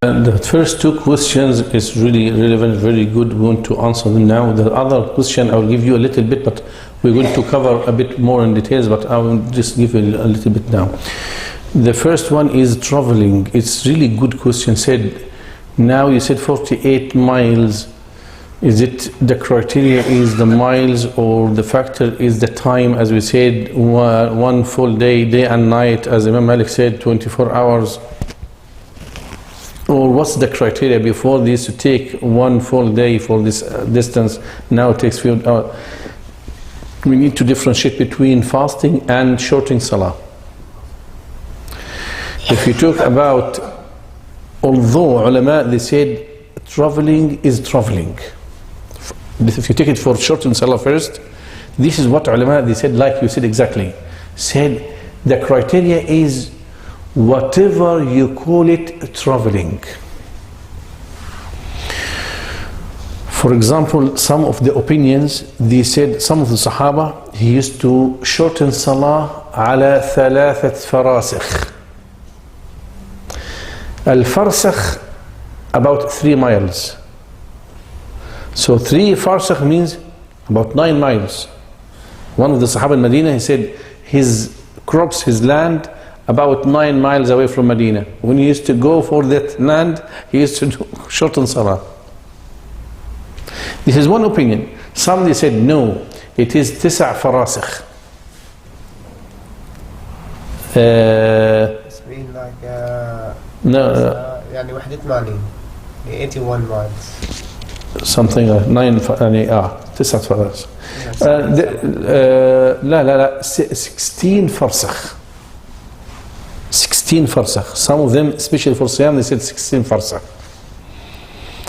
The first two questions is really relevant, very good. We want to answer them now. The other question I will give you a little bit, but we're going to cover a bit more in details, but I will just give you a little bit now. The first one is traveling. It's really good question. Now you said 48 miles. Is it the criteria is the miles, or the factor is the time? As we said, one full day, day and night, as Imam Malik said, 24 hours. Or what's the criteria? Before this to take one full day for this distance, now it takes few hours. We need to differentiate between fasting and shortening salah. If you talk about, although ulama they said traveling is traveling, if you take it for shortening salah first, this is what ulama they said, like you said exactly, said the criteria is whatever you call it traveling. For example, some of the opinions, they said some of the Sahaba, he used to shorten salah ala thalathat farasikh. Al-farsakh, about 3 miles. So 3 farsakh means about 9 miles. One of the Sahaba in Medina, he said his crops, his land, about 9 miles away from Medina. When he used to go for that land, he used to shorten salah. This is one opinion. Some they said no, it is 9 farasikh. It's been like يعني وحدة مالين 81 miles. Something like 9 فراsikh. لا 16 farsakh. 16 farsakh. Some of them, especially for Siyam, they said 16 farsakh.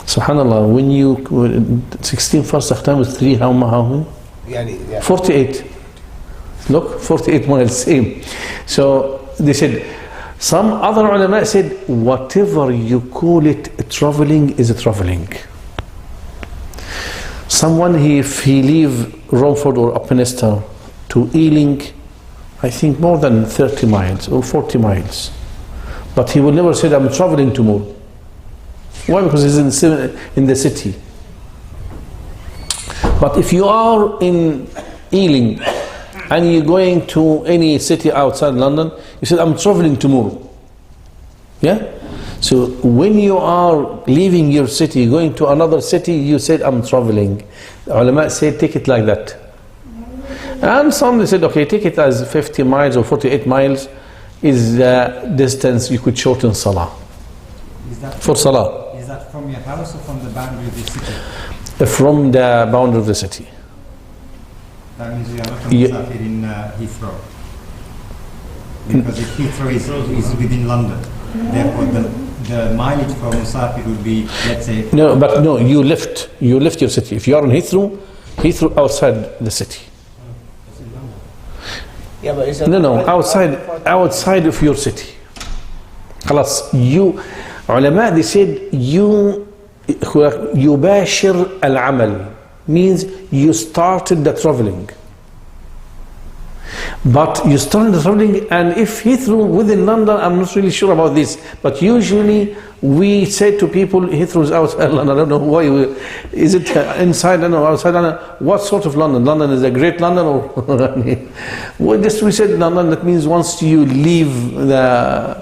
Subhanallah, when you 16 farsakh times 3, how many? 48. Look, 48 miles, same. So they said, some other ulama said, whatever you call it traveling is traveling. Someone, if he leave Romford or Upminster to Ealing, I think more than 30 miles or 40 miles. But he will never say, I'm traveling tomorrow. Why? Because he's in the city. But if you are in Ealing and you're going to any city outside London, you said, I'm traveling tomorrow. Yeah? So when you are leaving your city, going to another city, you said, I'm traveling. The ulama said, take it like that. And some they said, okay, take it as 50 miles or 48 miles is the distance you could shorten salah. For salah. Is that from your house or from the boundary of the city? From the boundary of the city. That means you are not in Heathrow. Because if Heathrow is within London, therefore the mileage for Musafir would be, let's say... No, but no, you left your city. If you are in Heathrow outside the city. Yeah, but no, outside of your city. خلاص, ulama they said يباشر العمل means you started the traveling. But you started the traveling, and if Heathrow within London, I'm not really sure about this, but usually we say to people Heathrow is outside London. I don't know why. Is it inside London or outside London? What sort of London? London is a great London, or well, just we said London. That means once you leave the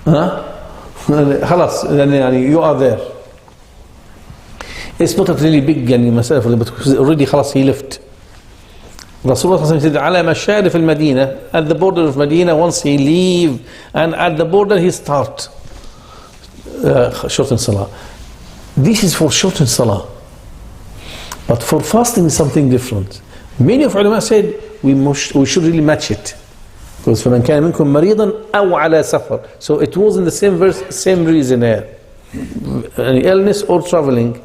خلاص, you are there. It's not a really big مسألة for them, because already خلاص he left. Rasulullah said, على مشارف المدينة, at the border of Medina, once he leave, and at the border he start shorten salah. This is for shorten salah. But for fasting is something different. Many of ulama said we should really match it. Because فَمَنْ كَانَ مِنْكُمْ مَرِيضًا أَوْ عَلَى سَفَرٍ. So it was in the same verse, same reason here. Any illness or traveling.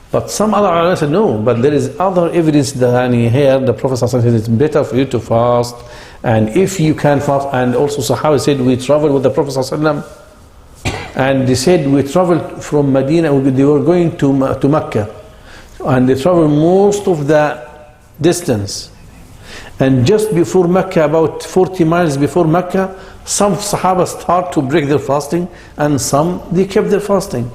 But some other ulama said no, but there is other evidence that here the Prophet said it's better for you to fast, and if you can fast. And also Sahaba said we traveled with the Prophet and they said we traveled from Medina, they were going to Mecca, and they traveled most of the distance, and just before Mecca, about 40 miles before Mecca, Some Sahaba start to break their fasting, and some they kept their fasting.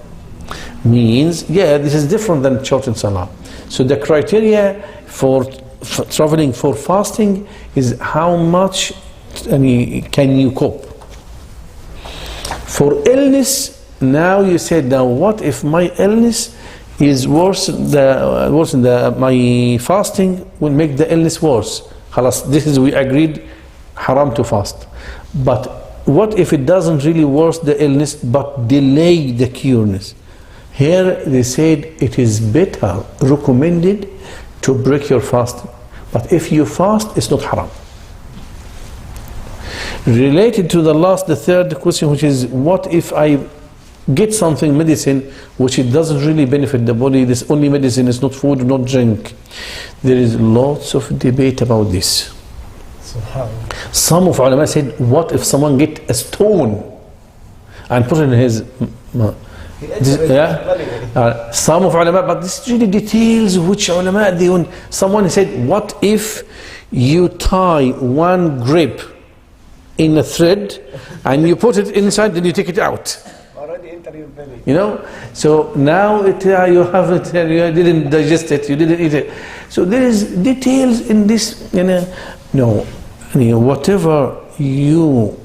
Means, yeah, this is different than shortened salah. So the criteria for traveling for fasting is how much can you cope. For illness, now you said, now what if my illness is worse? My fasting will make the illness worse. Khalas, this is, we agreed, haram to fast. But what if it doesn't really worse the illness but delay the cureness? Here they said it is better, recommended to break your fasting. But if you fast, it's not haram. Related to the third question, which is what if I get something, medicine, which it doesn't really benefit the body, this only medicine, is not food, not drink. There is lots of debate about this. Some of ulama said, what if someone get a stone and put it in his some of ulama, but this really details which ulama they own. Someone said, what if you tie one grape in a thread and you put it inside, then you take it out? Already enter your belly. You know, so now you have it, you didn't digest it, you didn't eat it. So there is details in this, whatever you,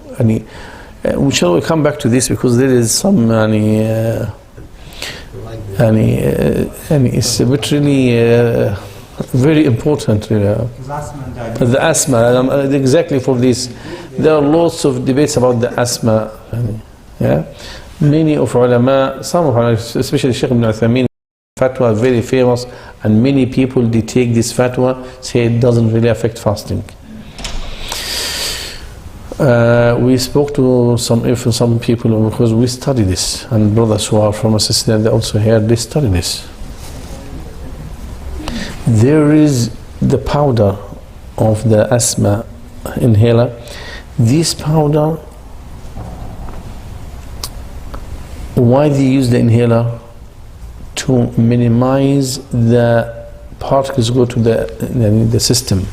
shall we come back to this, because there is some, it's a bit really very important. The asthma, exactly for this. There are lots of debates about the asthma. Many of ulama, some of ulama, especially Sheikh ibn Uthaymeen, fatwa very famous, and many people they take this fatwa, say it doesn't really affect fasting. We spoke to some people, because we study this, and brothers who are from Assistant, they also here, they study this. There is the powder of the asthma inhaler. This powder, why they use the inhaler? To minimize the particles go to the system.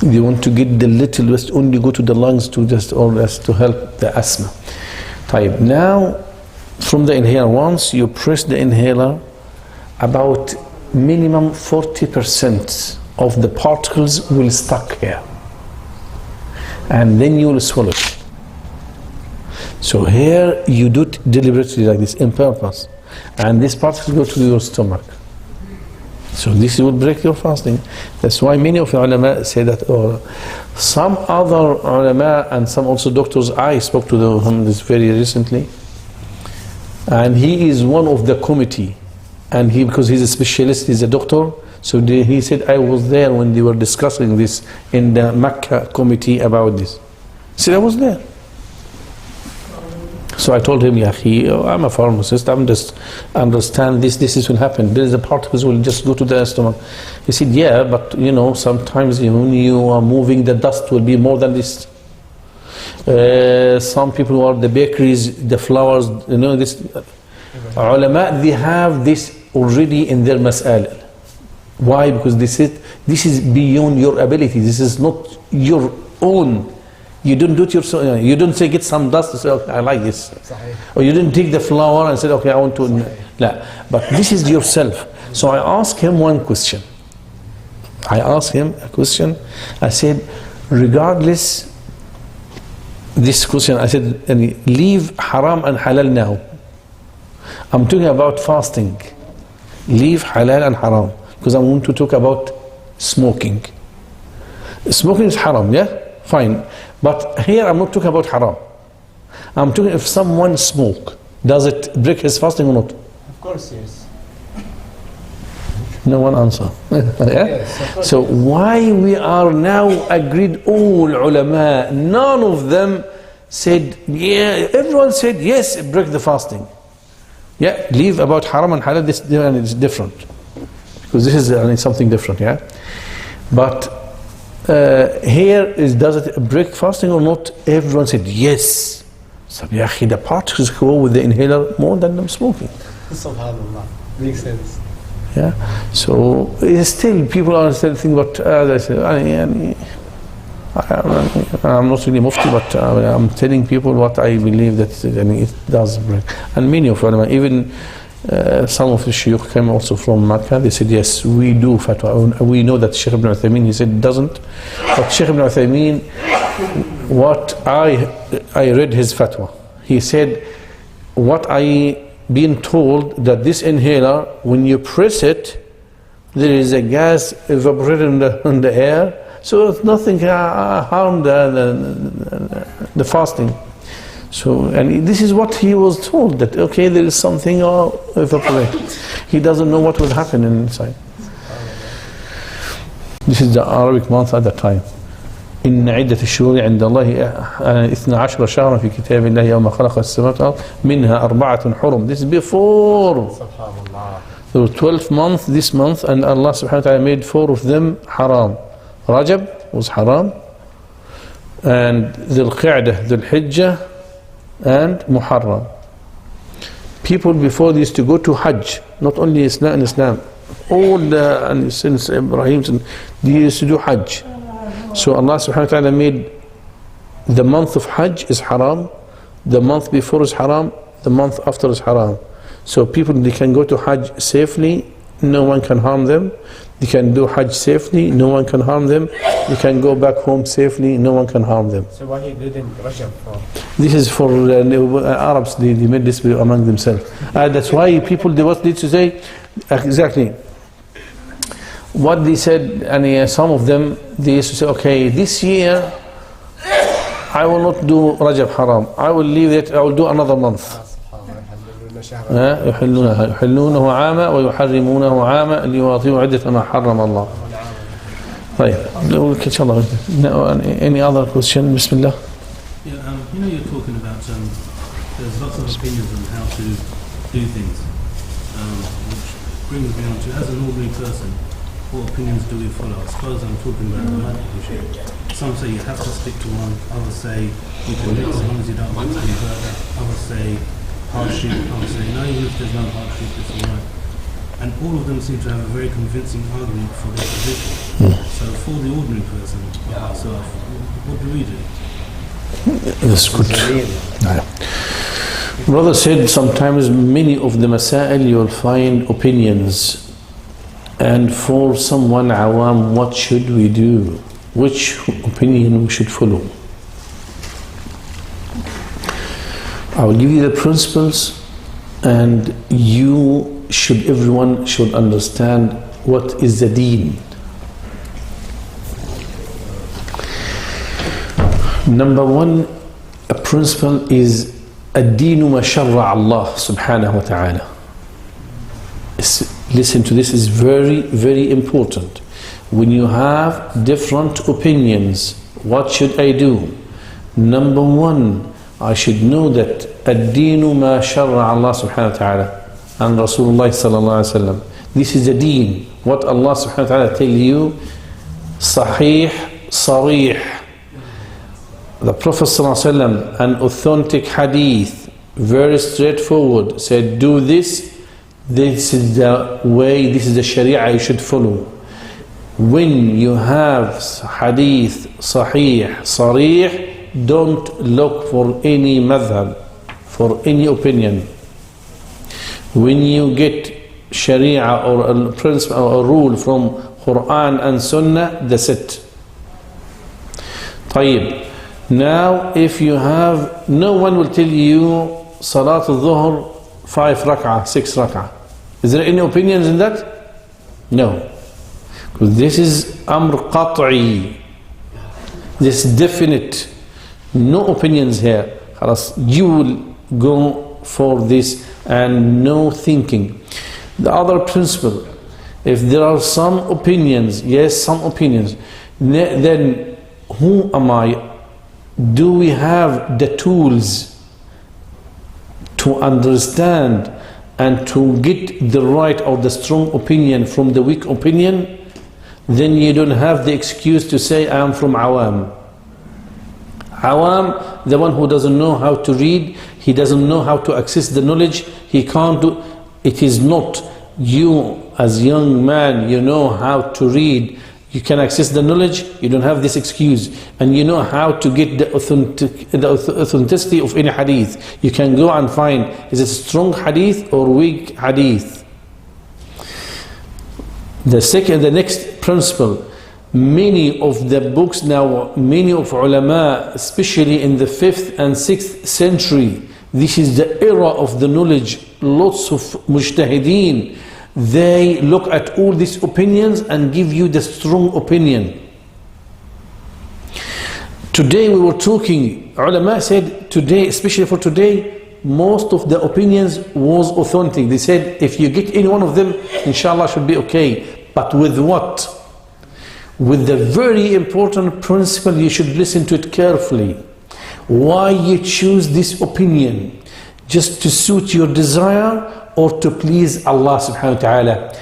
They want to get the little waste only go to the lungs to to help the asthma type. Now, from the inhaler, once you press the inhaler, about minimum 40% of the particles will stuck here, and then you will swallow it. So here you do it deliberately like this, in purpose, and these particles go to your stomach. So this will break your fasting. That's why many of the ulama say that, or some other ulama and some also doctors, I spoke to him this very recently, and he is one of the committee, and because he's a specialist, he's a doctor, so he said, I was there when they were discussing this in the Mecca committee about this. He said, I was there. So I told him, I'm a pharmacist, I'm just understand this will happen. The particles will just go to the stomach. He said, yeah, but sometimes when you are moving, the dust will be more than this. Some people who are the bakeries, the flowers, this. Ulama, they have this already in their mas'al. Why? Because this is beyond your ability. This is not your own. You don't do it yourself. You don't say get some dust and say, okay, I like this. Or you didn't take the flower and say, okay, I want to. No. But this is yourself. So I asked him one question. I said, regardless this question, I said, leave haram and halal now. I'm talking about fasting. Leave halal and haram, because I want to talk about smoking. Smoking is haram, yeah? Fine. But here I'm not talking about haram. I'm talking if someone smoke, does it break his fasting or not? Of course, yes. No one answer. Yes, so why we are now agreed, all ulama, none of them said, yeah, everyone said, yes, break the fasting. Yeah, leave about haram and halal, this is different. Because this is something different, yeah? But here is, does it break fasting or not? Everyone said yes. So the particles go with the inhaler more than them smoking. Subhanallah, makes sense. Yeah. So still people are still thinking about. I'm not really mufti, but I'm telling people what I believe that it does break. And many of ulama, even some of the Sheikh came also from Makkah. They said, yes, we do fatwa. We know that Sheikh ibn Uthaymeen, he said, doesn't. But Sheikh ibn Uthaymeen, what I read his fatwa. He said, what I been told that this inhaler, when you press it, there is a gas evaporating in the air, so it's nothing harm the fasting. So, and this is what he was told, that okay, there is something evaporate. He doesn't know what will happen inside. This is the Arabic month at the time. إن عدة الشهور عند الله 12 شهرا في كتاب الله يوم خلق السماوات والأرض منها 4 حرم. This is before the 12th month, this month, and Allah subhanahu wa ta'ala made 4 of them haram. Rajab was haram, and Dhul Qa'dah, Dhul Hijjah, and Muharram. People before they used to go to Hajj, not only Islam, all and since Ibrahim, they used to do Hajj. So Allah subhanahu wa ta'ala made the month of Hajj is haram, the month before is haram, the month after is haram. So people, they can go to Hajj safely, no one can harm them. They can do Hajj safely, no one can harm them. They can go back home safely, no one can harm them. So why he didn't Rajab for? This is for Arabs, they made this among themselves. That's why people, they what did to say, exactly. What they said, and some of them, they used to say, okay, this year, I will not do Rajab haram. I will leave it, I will do another month. يحلونه عاما ويحرمونه عاما ليواطئوا عدة ما حرم الله. طيب إن شاء الله. Any other question? Bismillah. Yeah, you know, you're talking about there's lots of opinions on how to do things, which brings me on to, as an ordinary person, what opinions do we follow? I suppose I'm talking about the madhab issue. Some say you have to stick to one. Others say you can mix as long as you don't want to be further. Others say hardship. Others say no, even if there's no hardship, it's all right. And all of them seem to have a very convincing argument for their position. So for the ordinary person like myself, what do we do? That's good. Brother said sometimes many of the masail you'll find opinions. And for someone awam, what should we do? Which opinion we should follow? I will give you the principles, and everyone should understand what is the deen. Number one, a principle is ad-deenu ma sharra Allah subhanahu wa ta'ala. Listen to this, is very, very important. When you have different opinions, what should I do? Number one, I should know that ad-deenu ma sharra Allah subhanahu wa ta'ala and Rasulullah sallallahu alayhi wa sallam. This is the deen. What Allah subhanahu wa ta'ala tell you, sahih, sarih. The Prophet sallallahu alayhi wa sallam, an authentic hadith, very straightforward, said do this. This is the way, this is the sharia you should follow. When you have hadith, sahih, sarih, don't look for any madhab, for any opinion. When you get sharia or a principle or a rule from Qur'an and Sunnah, that's it. طيب. Now if you have, no one will tell you Salat al-Dhuhr 5 rak'ah, 6 rak'ah. Is there any opinions in that? No. Because this is amr qat'i. This is definite. No opinions here. You will go for this and no thinking. The other principle, if there are some opinions, yes, some opinions, then who am I? Do we have the tools to understand and to get the right or the strong opinion from the weak opinion? Then you don't have the excuse to say I am from awam. Awam, the one who doesn't know how to read, he doesn't know how to access the knowledge, he can't do. It is not you as young man, you know how to read you can access the knowledge, you don't have this excuse, and you know how to get the authenticity of any hadith. You can go and find, is it strong hadith or weak hadith? The next principle, many of the books now, many of ulama, especially in the 5th and 6th century, this is the era of the knowledge. Lots of mujtahideen, they look at all these opinions and give you the strong opinion. Today we were talking, ulama said today, especially for today, most of the opinions was authentic. They said if you get any one of them, inshallah should be okay. But with what? With the very important principle, you should listen to it carefully. Why you choose this opinion? Just to suit your desire or to please Allah subhanahu wa ta'ala?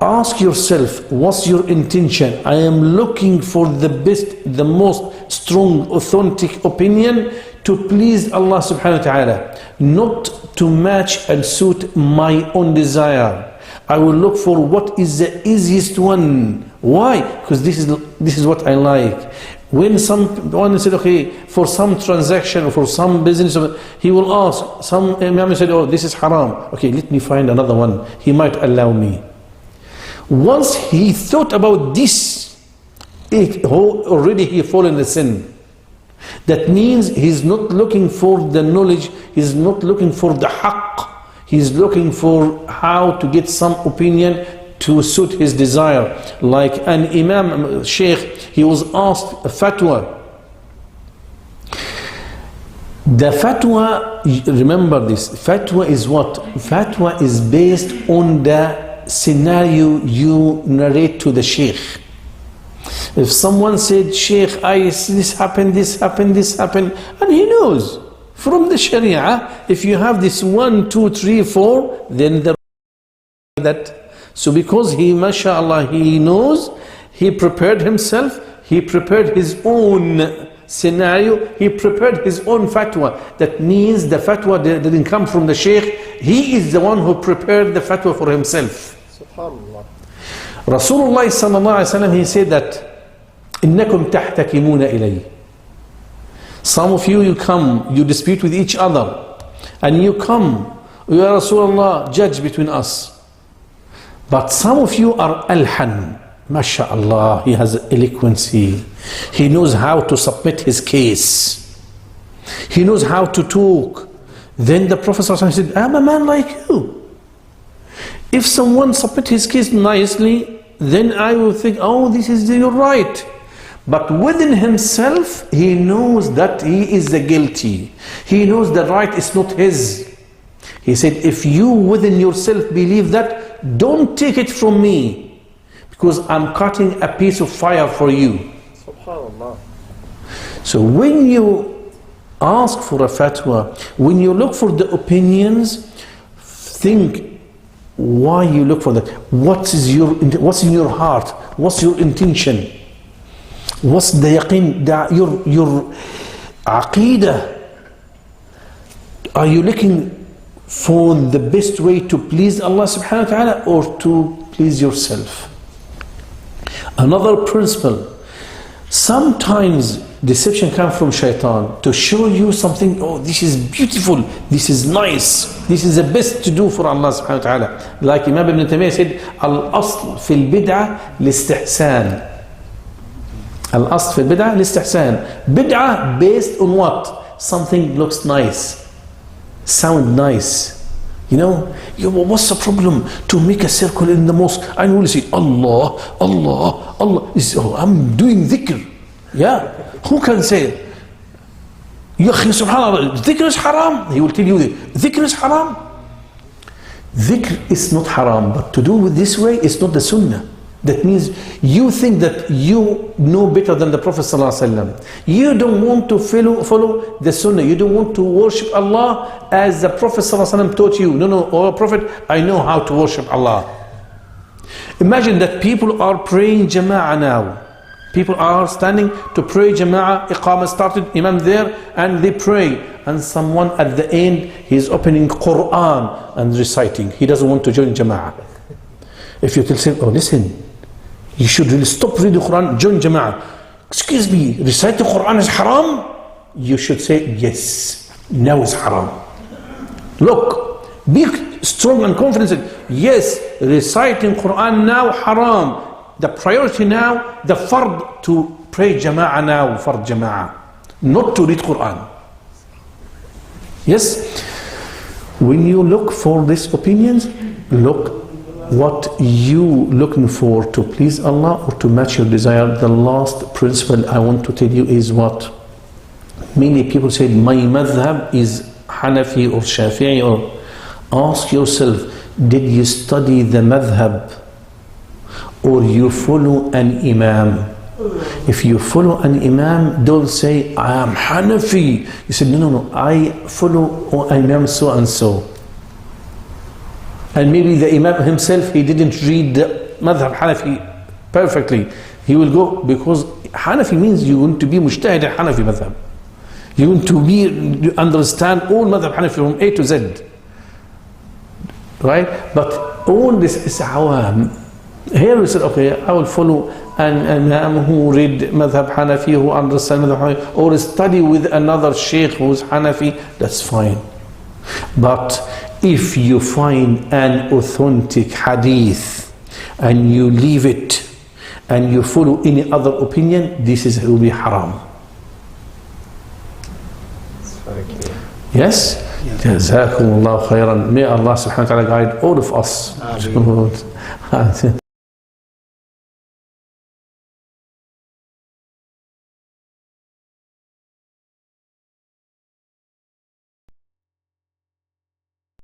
Ask yourself, what's your intention? I am looking for the best, the most strong, authentic opinion to please Allah subhanahu wa ta'ala, not to match and suit my own desire. I will look for what is the easiest one. Why? Because this is what I like. When someone said, okay, for some transaction or for some business, he will ask, some imam said, oh, this is haram. Okay, let me find another one. He might allow me. Once he thought about this, already he fallen in the sin. That means he's not looking for the knowledge, he's not looking for the haqq. He's looking for how to get some opinion to suit his desire. Like an imam, Sheikh, he was asked a fatwa. The fatwa, remember this, fatwa is what? Fatwa is based on the scenario you narrate to the Sheikh. If someone said, Sheikh, I see this happened, and he knows from the Sharia, if you have this 1, 2, 3, 4, then that. So because he, mashallah, he knows, he prepared himself, he prepared his own scenario, he prepared his own fatwa. That means the fatwa didn't come from the Sheikh, he is the one who prepared the fatwa for himself. SubhanAllah. Rasulullah sallallahu alayhi wa sallam, he said that, إِنَّكُمْ تَحْتَكِمُونَ إِلَيْهِ. Some of you, you come, you dispute with each other, and you come, Ya Rasulullah, judge between us. But some of you are alhan, mashallah, he has eloquency, he knows how to submit his case, he knows how to talk. Then the Prophet said, I'm a man like you. If someone submit his case nicely, then I will think, oh, this is your right. But within himself, he knows that he is the guilty. He knows the right is not his. He said, if you within yourself believe that, don't take it from me, because I'm cutting a piece of fire for you. SubhanAllah. So when you ask for a fatwa, when you look for the opinions, think why you look for that. What's in your heart? What's your intention? What's the yaqeen, your aqeedah? Are you looking for the best way to please Allah subhanahu wa ta'ala or to please yourself? Another principle, sometimes deception comes from shaitan to show you something, oh, this is beautiful, this is nice, this is the best to do for Allah subhanahu wa ta'ala. Like Imam Ibn Taymiyyah said, al-asl fil bid'ah listihsan. Al-asl fil bid'ah listihsan. Bid'ah based on what? Something looks nice, sound nice. You know, what's the problem to make a circle in the mosque and we'll say Allah, Allah, Allah. Oh, I'm doing dhikr. Yeah, who can say it? Ya akhi, subhanallah, dhikr is haram. He will tell you that dhikr is haram. Dhikr is not haram, but to do it this way is not the sunnah. That means you think that you know better than the Prophet ﷺ. You don't want to follow the sunnah. You don't want to worship Allah as the Prophet ﷺ taught you. No, oh Prophet, I know how to worship Allah. Imagine that people are praying jama'ah now. People are standing to pray jama'ah, iqamah started, imam there, and they pray. And someone at the end, he's opening Qur'an and reciting. He doesn't want to join jama'ah. If you tell him, oh listen, you should really stop reading the Quran, join Jama'ah. Excuse me, recite the Quran is haram? You should say, yes, now it's haram. Look, be strong and confident. Yes, reciting Quran now haram. The priority now, the fard to pray Jama'ah now, fard Jama'ah, not to read Quran. Yes? When you look for these opinions, look what you looking for to please Allah or to match your desire. The last principle I want to tell you is what many people say, my madhab is Hanafi or Shafi'i. Or ask yourself, did you study the madhab or you follow an imam? If you follow an imam, don't say I am Hanafi. You say no, I follow an imam so and so. And maybe the imam himself, he didn't read the madhab Hanafi perfectly. He will go, because Hanafi means you want to be mujtahid in Hanafi madhab. You want to understand all madhab Hanafi from A to Z. Right? But all this is awam. Here we said, okay, I will follow an imam who read madhab Hanafi, who understand madhab Hanafi, or study with another sheikh who's Hanafi. That's fine. But if you find an authentic hadith and you leave it and you follow any other opinion, this will be haram. It's very clear. Yes? Jazakumullahu khairan. May Allah subhanahu wa ta'ala guide all of us.